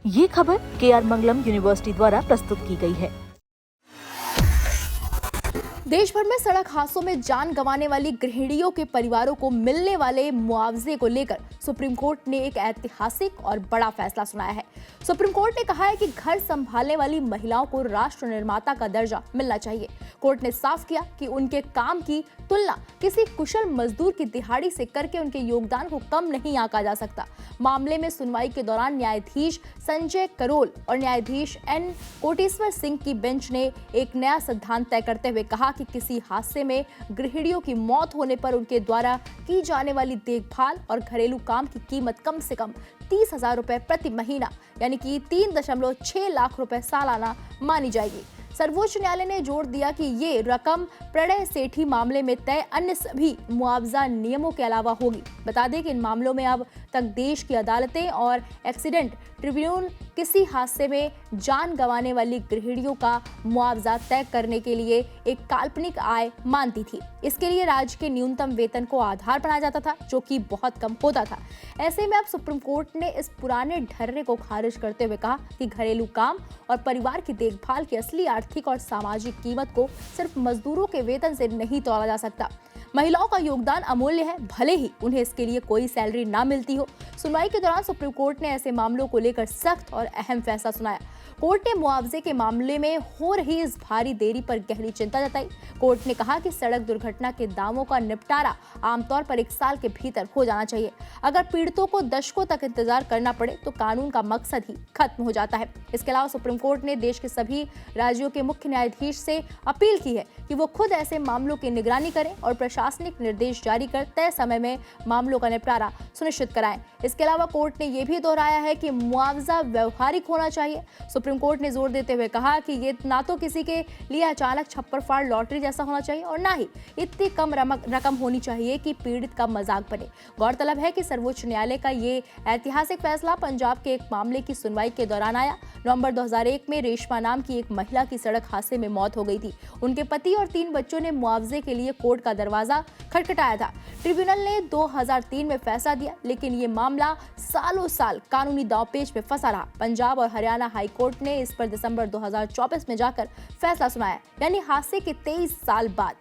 ये खबर KR मंगलम university द्वारा प्रस्तुत की गई है। देश भर में सड़क हादसों में जान गंवाने वाली गृहिणियों के परिवारों को मिलने वाले मुआवजे को लेकर सुप्रीम कोर्ट ने एक ऐतिहासिक और बड़ा फैसला सुनाया है। सुप्रीम कोर्ट ने कहा है कि घर संभालने वाली महिलाओं को राष्ट्र निर्माता का दर्जा मिलना चाहिए। कोर्ट ने साफ किया कि उनके काम की तुलना किसी कुशल मजदूर की दिहाड़ी से करके उनके योगदान को कम नहीं आंका जा सकता। मामले में सुनवाई के दौरान न्यायाधीश संजय करोल और न्यायाधीश N कोटेश्वर सिंह की बेंच ने एक नया सिद्धांत तय करते हुए कहा कि किसी हादसे में गृहिणियों की मौत होने पर उनके द्वारा की जाने वाली देखभाल और घरेलू काम की कीमत कम से कम 30,000 रुपए प्रति महीना यानी कि 3.6 लाख रुपए सालाना मानी जाएगी। सर्वोच्च न्यायालय ने जोर दिया कि ये रकम प्रणय सेठी मामले में तय अन्य सभी मुआवजा नियमों के अलावा होगी। बता दें कि इन मामलों में अब तक देश की अदालतें और एक्सीडेंट ट्रिब्यूनल किसी हादसे में जान गंवाने वाली गृहिणियों का मुआवजा तय करने के लिए एक काल्पनिक आय मानती थी। इसके लिए राज्य के न्यूनतम वेतन को आधार बनाया जाता था, जो कि बहुत कम होता था। ऐसे में अब सुप्रीम कोर्ट ने इस पुराने ढर्रे को खारिज करते हुए कहा कि घरेलू काम और परिवार की देखभाल की असली आर्थिक और सामाजिक कीमत को सिर्फ मजदूरों के वेतन से नहीं तोला जा सकता। महिलाओं का योगदान अमूल्य है, भले ही उन्हें इसके लिए कोई सैलरी ना मिलती हो। सुनवाई के दौरान सुप्रीम कोर्ट ने ऐसे मामलों को लेकर सख्त और अहम फैसला सुनाया। कोर्ट ने मुआवजे के मामले में हो रही इस भारी देरी पर गहरी चिंता जताई। कोर्ट ने कहा कि सड़क दुर्घटना के दावों का निपटारा आमतौर पर 1 साल के भीतर हो जाना चाहिए। अगर पीड़ितों को दशकों तक इंतजार करना पड़े तो कानून का मकसद ही खत्म हो जाता है। इसके अलावा सुप्रीम कोर्ट ने देश के सभी राज्यों के मुख्य न्यायाधीश से अपील की है कि वो खुद ऐसे मामलों की निगरानी करें और प्रशासनिक निर्देश जारी कर तय समय में मामलों का निपटारा सुनिश्चित कराएं। इसके अलावा कोर्ट ने यह भी दोहराया है कि मुआवजा व्यवहारिक होना चाहिए। सुप्रीम कोर्ट ने जोर देते हुए कहा कि ये ना तो किसी के लिए अचानक छप्पर फाड़ लॉटरी जैसा होना चाहिए और ना ही इतनी कम रकम होनी चाहिए कि पीड़ित का मजाक बने। गौरतलब है कि सर्वोच्च न्यायालय का ये ऐतिहासिक फैसला पंजाब के एक मामले की सुनवाई के दौरान आया। नवंबर 2001 में रेशमा नाम की एक महिला की सड़क हादसे में मौत हो गई थी। उनके पति और 3 बच्चों ने मुआवजे के लिए कोर्ट का दरवाजा खटखटाया था। ट्रिब्यूनल ने 2003 में फैसला दिया, लेकिन ये मामला सालों साल कानूनी दांवपेच में फंसा रहा। पंजाब और हरियाणा हाई कोर्ट ने इस पर दिसंबर 2024 में जाकर फैसला सुनाया, यानी हादसे के 23 साल बाद।